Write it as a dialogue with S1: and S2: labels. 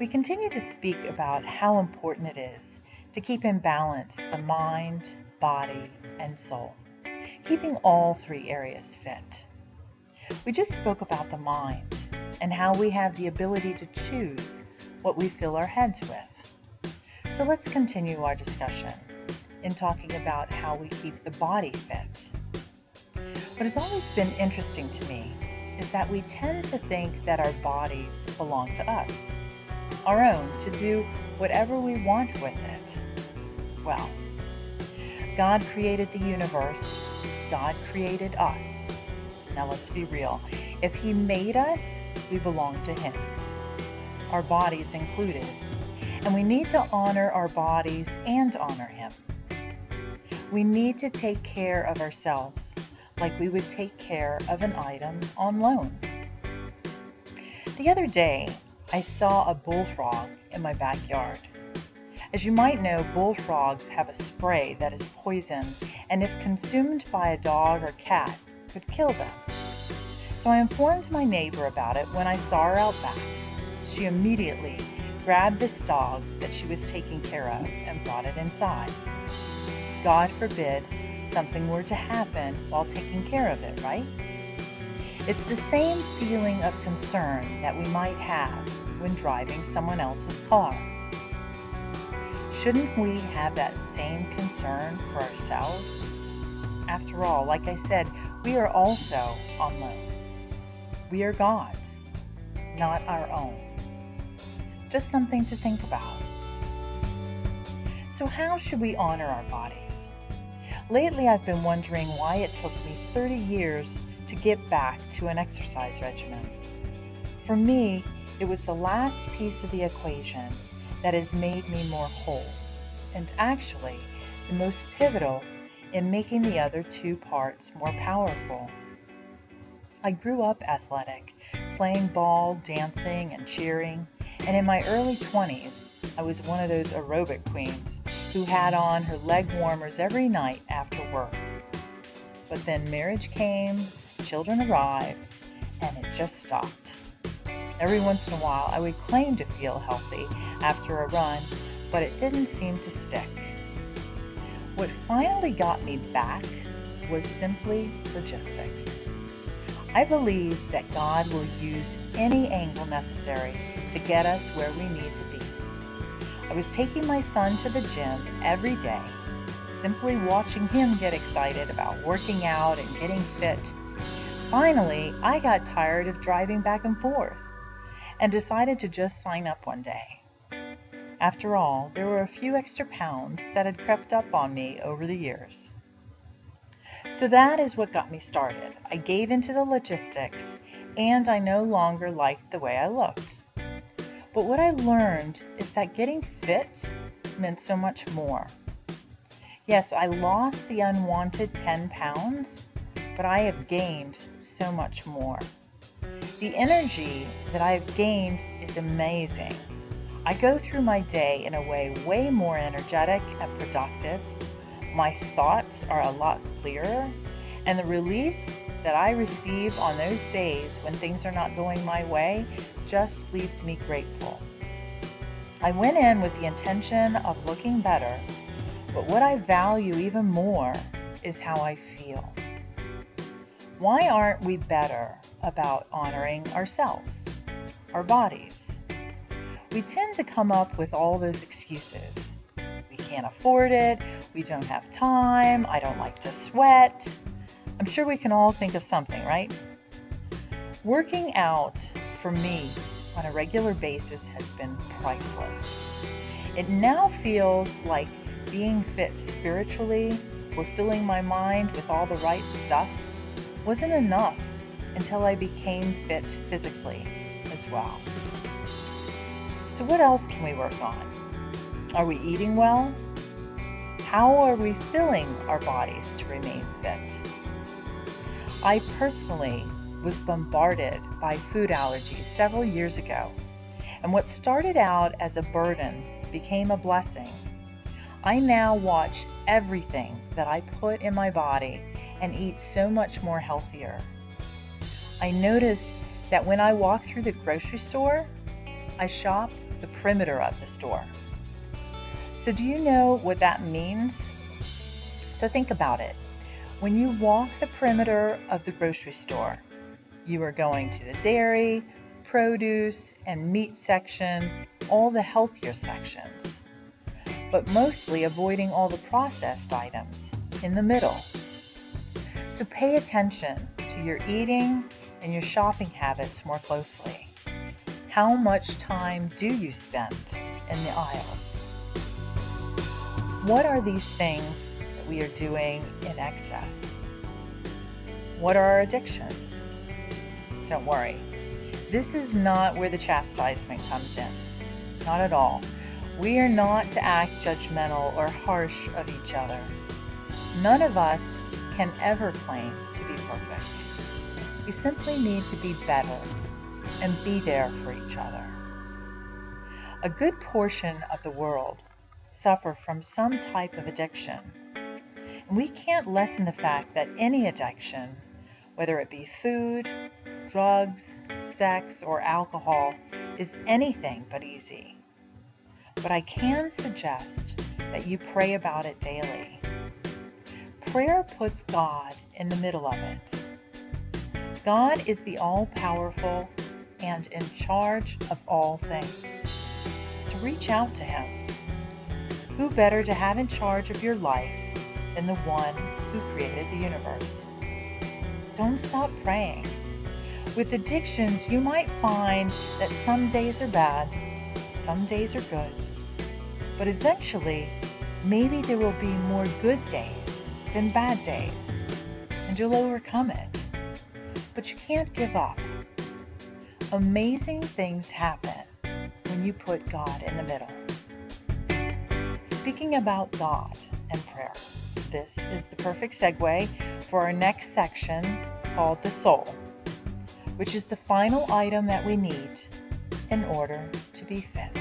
S1: We continue to speak about how important it is to keep in balance the mind, body, and soul, keeping all three areas fit. We just spoke about the mind and how we have the ability to choose what we fill our heads with. So let's continue our discussion in talking about how we keep the body fit. What has always been interesting to me is that we tend to think that our bodies belong to us, our own, to do whatever we want with it. Well, God created the universe. God created us. Now let's be real. If He made us, we belong to Him, our bodies included. And we need to honor our bodies and honor Him. We need to take care of ourselves like we would take care of an item on loan. The other day, I saw a bullfrog in my backyard. As you might know, bullfrogs have a spray that is poison, and if consumed by a dog or cat, could kill them. So I informed my neighbor about it when I saw her out back. She immediately grabbed this dog that she was taking care of and brought it inside. God forbid something were to happen while taking care of it, right? It's the same feeling of concern that we might have when driving someone else's car. Shouldn't we have that same concern for ourselves? After all, like I said, we are also on loan. We are God's, not our own. Just something to think about. So how should we honor our bodies? Lately, I've been wondering why it took me 30 years to get back to an exercise regimen. For me, it was the last piece of the equation that has made me more whole, and actually the most pivotal in making the other two parts more powerful. I grew up athletic, playing ball, dancing, and cheering, and in my early 20s, I was one of those aerobic queens who had on her leg warmers every night after work. But then marriage came, children arrived, and it just stopped. Every once in a while, I would claim to feel healthy after a run, but it didn't seem to stick. What finally got me back was simply logistics. I believe that God will use any angle necessary to get us where we need to be. I was taking my son to the gym every day, simply watching him get excited about working out and getting fit. Finally, I got tired of driving back and forth and decided to just sign up one day. After all, there were a few extra pounds that had crept up on me over the years. So that is what got me started. I gave into the logistics, and I no longer liked the way I looked. But what I learned is that getting fit meant so much more. Yes, I lost the unwanted 10 pounds, but I have gained so much more. The energy that I have gained is amazing. I go through my day in a way more energetic and productive. My thoughts are a lot clearer, and the release that I receive on those days when things are not going my way just leaves me grateful. I went in with the intention of looking better, but what I value even more is how I feel. Why aren't we better about honoring ourselves, our bodies? We tend to come up with all those excuses. We can't afford it, we don't have time, I don't like to sweat. I'm sure we can all think of something, right? Working out, for me, on a regular basis has been priceless. It now feels like being fit spiritually or filling my mind with all the right stuff wasn't enough until I became fit physically as well. So what else can we work on? Are we eating well? How are we filling our bodies to remain fit? I personally was bombarded by food allergies several years ago, and what started out as a burden became a blessing. I now watch everything that I put in my body and eat so much more healthier. I notice that when I walk through the grocery store, I shop the perimeter of the store. So do you know what that means? So think about it. When you walk the perimeter of the grocery store, you are going to the dairy, produce, and meat section, all the healthier sections, but mostly avoiding all the processed items in the middle. So pay attention to your eating and your shopping habits more closely. How much time do you spend in the aisles? What are these things that we are doing in excess? What are our addictions? Don't worry, this is not where the chastisement comes in. Not at all. We are not to act judgmental or harsh of each other. None of us can ever claim to be perfect. We simply need to be better and be there for each other. A good portion of the world suffer from some type of addiction. And we can't lessen the fact that any addiction, whether it be food, drugs, sex, or alcohol, is anything but easy. But I can suggest that you pray about it daily. Prayer puts God in the middle of it. God is the all-powerful and in charge of all things. So reach out to Him. Who better to have in charge of your life than the one who created the universe? Don't stop praying. With addictions, you might find that some days are bad, some days are good, but eventually, maybe there will be more good days than bad days, and you'll overcome it. But you can't give up. Amazing things happen when you put God in the middle. Speaking about God and prayer, this is the perfect segue for our next section called the soul, which is the final item that we need in order to be fit.